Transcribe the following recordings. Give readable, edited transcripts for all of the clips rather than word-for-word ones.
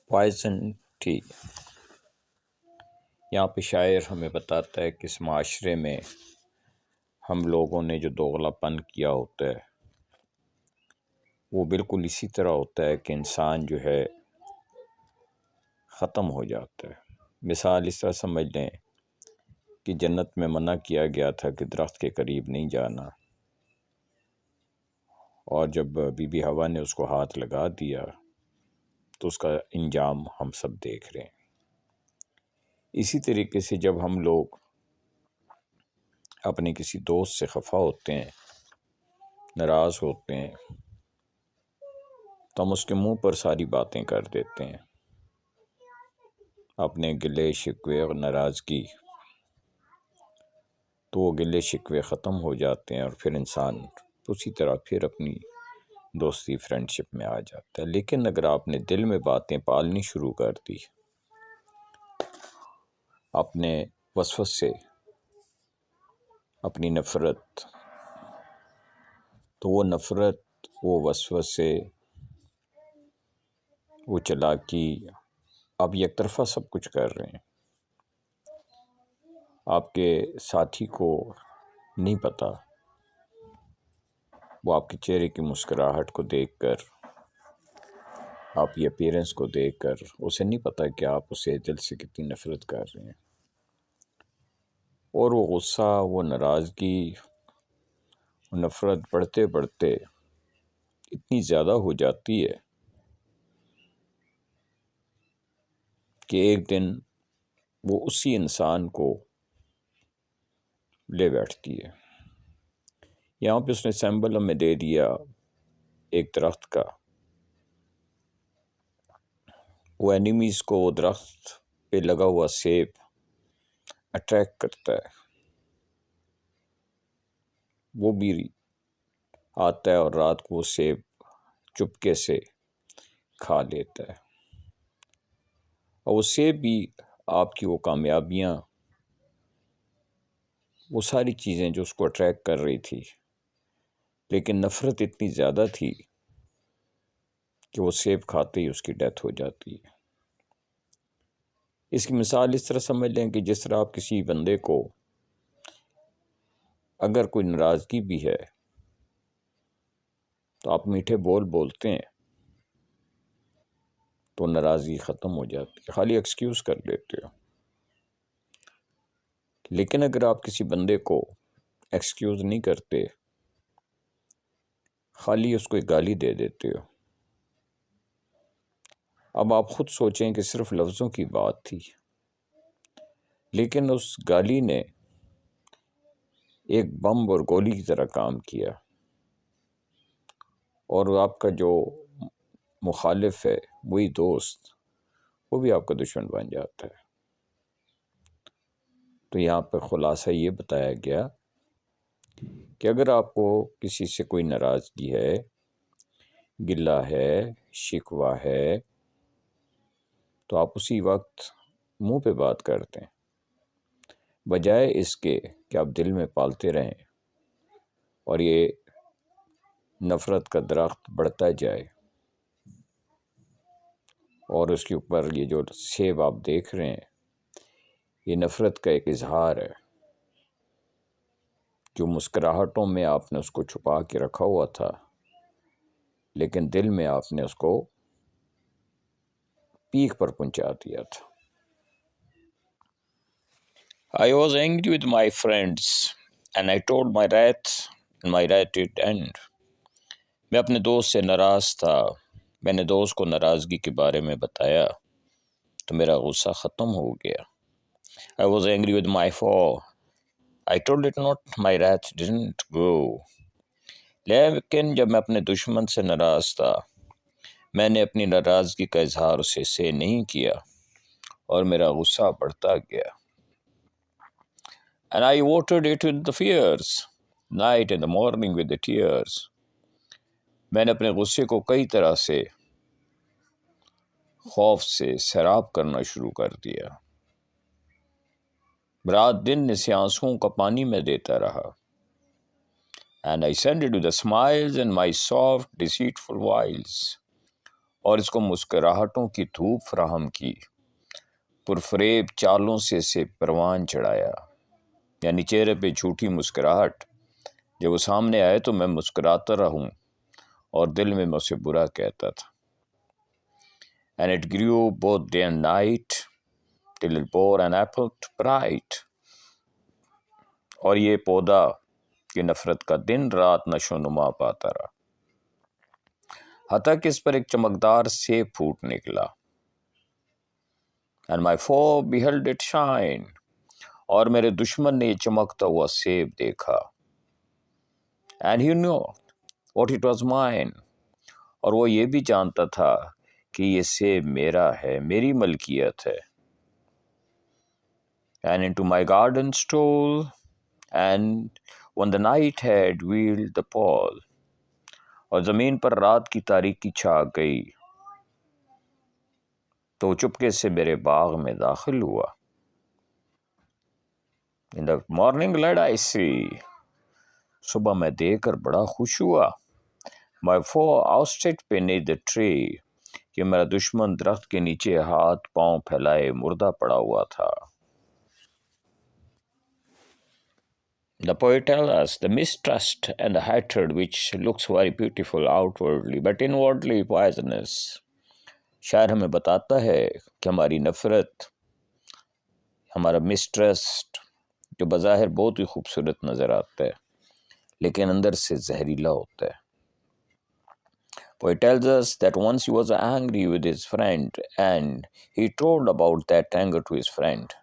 Poison T. یہاں پہ شاعر ہمیں بتاتا ہے کہ اس معاشرے میں ہم لوگوں نے جو دوغلا پن کیا ہوتا ہے وہ بالکل اسی طرح ہوتا ہے کہ انسان جو ہے ختم ہو جاتا ہے۔ مثال اس طرح سمجھ لیں کہ جنت میں منع کیا گیا تھا کہ درخت کے قریب نہیں جانا، اور جب بی بی حوا نے اس کو ہاتھ لگا دیا تو اس کا انجام ہم سب دیکھ رہے ہیں۔ اسی طریقے سے جب ہم لوگ اپنے کسی دوست سے خفا ہوتے ہیں، ناراض ہوتے ہیں، تو ہم اس کے منہ پر ساری باتیں کر دیتے ہیں، اپنے گلے شکوے اور ناراضگی، تو وہ گلے شکوے ختم ہو جاتے ہیں اور پھر انسان اسی طرح پھر اپنی دوستی فرینڈ شپ میں آ جاتا ہے۔ لیکن اگر آپ نے دل میں باتیں پالنی شروع کر دی اپنے وسوسے، اپنی نفرت، تو وہ نفرت، وہ وسوسے، وہ چالاکی، آپ یک طرفہ سب کچھ کر رہے ہیں۔ آپ کے ساتھی کو نہیں پتہ، وہ آپ کے چہرے کی مسکراہٹ کو دیکھ کر، آپ کی اپیرنس کو دیکھ کر اسے نہیں پتہ کہ آپ اسے دل سے کتنی نفرت کر رہے ہیں، اور وہ غصہ، وہ ناراضگی، وہ نفرت بڑھتے بڑھتے اتنی زیادہ ہو جاتی ہے کہ ایک دن وہ اسی انسان کو لے بیٹھتی ہے۔ یہاں پہ اس نے سیمبل ہمیں دے دیا ایک درخت کا۔ وہ اینیمیز کو وہ درخت پہ لگا ہوا سیب اٹریکٹ کرتا ہے، وہ بھی آتا ہے اور رات کو وہ سیب چپکے سے کھا لیتا ہے، اور وہ سیب بھی آپ کی وہ کامیابیاں، وہ ساری چیزیں جو اس کو اٹریکٹ کر رہی تھی، لیکن نفرت اتنی زیادہ تھی کہ وہ سیب کھاتے ہی اس کی ڈیتھ ہو جاتی ہے۔ اس کی مثال اس طرح سمجھ لیں کہ جس طرح آپ کسی بندے کو اگر کوئی ناراضگی بھی ہے تو آپ میٹھے بول بولتے ہیں تو ناراضگی ختم ہو جاتی ہے، خالی ایکسکیوز کر لیتے ہو۔ لیکن اگر آپ کسی بندے کو ایکسکیوز نہیں کرتے، خالی اس کو ایک گالی دے دیتے ہو، اب آپ خود سوچیں کہ صرف لفظوں کی بات تھی، لیکن اس گالی نے ایک بم اور گولی کی طرح کام کیا، اور آپ کا جو مخالف ہے، وہی دوست، وہ بھی آپ کا دشمن بن جاتا ہے۔ تو یہاں پہ خلاصہ یہ بتایا گیا کہ اگر آپ کو کسی سے کوئی ناراضگی ہے، گلہ ہے، شکوہ ہے، تو آپ اسی وقت منہ پہ بات کرتے ہیں، بجائے اس کے کہ آپ دل میں پالتے رہیں اور یہ نفرت کا درخت بڑھتا جائے، اور اس کے اوپر یہ جو سیب آپ دیکھ رہے ہیں یہ نفرت کا ایک اظہار ہے، جو مسکراہٹوں میں آپ نے اس کو چھپا کے رکھا ہوا تھا، لیکن دل میں آپ نے اس کو پیک پر پہنچا دیا تھا۔ I was angry with my friends and I told my wrath and my wrath did end. میں اپنے دوست سے ناراض تھا، میں نے دوست کو ناراضگی کے بارے میں بتایا تو میرا غصہ ختم ہو گیا۔ I was angry with my foe. I told it not, my wrath didn't go. لیکن جب میں اپنے دشمن سے ناراض تھا، میں نے اپنی ناراضگی کا اظہار اسے سے نہیں کیا اور میرا غصہ بڑھتا گیا۔ And I watered it with the fears, night and the morning with the tears. میں نے اپنے غصے کو کئی طرح سے خوف سے سیراب کرنا شروع کر دیا، رات دن اسے آنسوؤں کا پانی میں دیتا رہا۔ And I sent it with the smiles and my soft deceitful wiles. اور اس کو مسکراہٹوں کی دھوپ فراہم کی، پرفریب چالوں سے اسے پروان چڑھایا، یعنی چہرے پہ جھوٹی مسکراہٹ، جب وہ سامنے آئے تو میں مسکراتا رہوں اور دل میں اسے برا کہتا تھا. And it grew both day and night till it bore an apple bright. اور یہ پودا کی نفرت کا دن رات نشو نما پاتا رہا، حتیٰ کہ اس پر ایک چمکدار سیب پھوٹ نکلا. And my foe beheld it shine. اور میرے دشمن نے یہ چمکتا ہوا سیب دیکھا. And he knew what it was mine. اور وہ یہ بھی جانتا تھا کہ یہ سیب میرا ہے، میری ملکیت ہے. And into my garden stole, and when the night had wheeled the pall. اور زمین پر رات کی تاریکی چھا گئی تو وہ چپکے سے میرے باغ میں داخل ہوا. In the morning light I see. صبح میں دیکھ کر بڑا خوش ہوا. My foe ousted beneath the tree. کہ میرا دشمن درخت کے نیچے ہاتھ پاؤں پھیلائے مردہ پڑا ہوا تھا. The poet tells us the mistrust and the hatred which looks very beautiful outwardly but inwardly poisonous. شاعر ہمیں بتاتا ہے کہ ہماری نفرت، ہمارا مسٹرسٹ جو بظاہر بہت ہی خوبصورت نظر آتا ہے لیکن اندر سے زہریلا ہوتا ہے. Poet tells us that once he was angry with his friend and he told about that anger to his friend.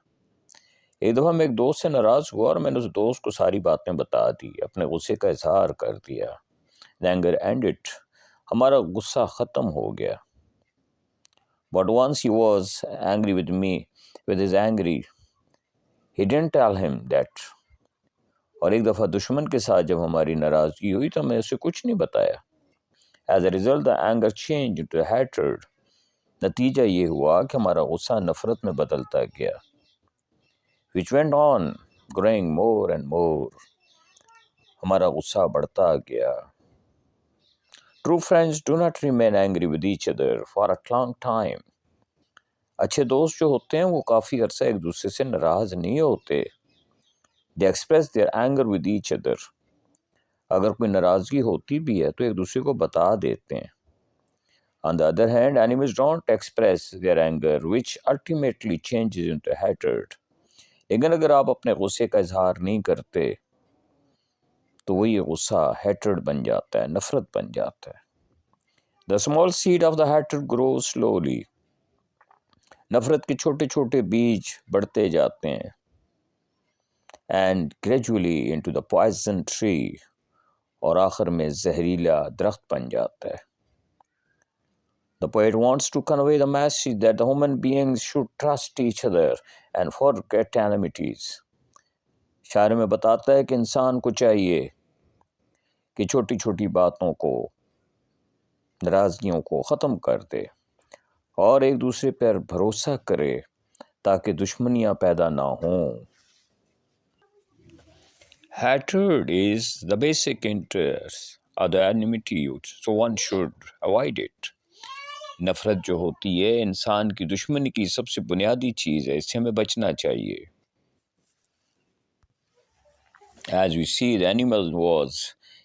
ایک دفعہ میں ایک دوست سے ناراض ہوا اور میں نے اس دوست کو ساری باتیں بتا دی، اپنے غصے کا اظہار کر دیا. The anger ended. ہمارا غصہ ختم ہو گیا. But once he was angry with me, with his angry, he didn't tell him that. اور ایک دفعہ دشمن کے ساتھ جب ہماری ناراضگی ہوئی تو میں اسے کچھ نہیں بتایا. As a result, the anger changed into hatred. نتیجہ یہ ہوا کہ ہمارا غصہ نفرت میں بدلتا گیا. Which went on growing more and more. ہمارا غصہ بڑھتا گیا. True friends do not remain angry with each other for a long time. اچھے دوست جو ہوتے ہیں وہ کافی عرصہ ایک دوسرے سے ناراض نہیں ہوتے. They express their anger with each other. اگر کوئی ناراضگی ہوتی بھی ہے تو ایک دوسرے کو بتا دیتے ہیں. On the other hand, enemies don't express their anger, which ultimately changes into hatred. لیکن اگر آپ اپنے غصے کا اظہار نہیں کرتے تو وہی غصہ hatred بن جاتا ہے، نفرت بن جاتا ہے. The small seed of the hatred grows slowly. نفرت کے چھوٹے چھوٹے بیج بڑھتے جاتے ہیں. And gradually into the poison tree. اور آخر میں زہریلا درخت بن جاتا ہے. The poet wants to convey the message that the human beings should trust each other and forget enmities. شاعر میں بتاتا ہے کہ انسان کو چاہیے کہ چھوٹی چھوٹی باتوں کو، ناراضگیوں کو ختم کر دے اور ایک دوسرے پر بھروسہ کرے تاکہ دشمنیاں پیدا نہ ہوں. Hatred is the basic interest of the enmity, so one should avoid it. نفرت جو ہوتی ہے انسان کی دشمنی کی سب سے بنیادی چیز ہے، اس سے ہمیں بچنا چاہیے. As we see, the animal was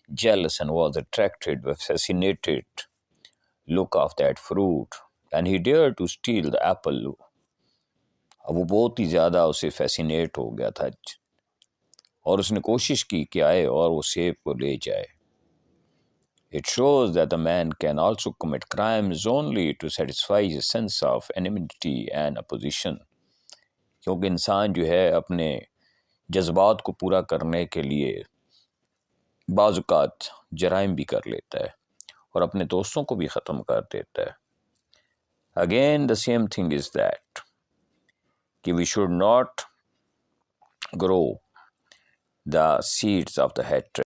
jealous and was attracted, was fascinated look of that fruit, and he dared to steal the apple. اب وہ بہت ہی زیادہ اسے فیسینیٹ ہو گیا تھا اور اس نے کوشش کی کہ آئے اور وہ سیب کو لے جائے. It shows that a man can also commit crimes only to satisfy his sense of enmity and opposition. کیونکہ انسان جو ہے اپنے جذبات کو پورا کرنے کے لیے بعض اوقات جرائم بھی کر لیتا ہے اور اپنے دوستوں کو بھی ختم کر دیتا ہے. Again, the same thing is that کہ we should not grow the seeds of the hatred.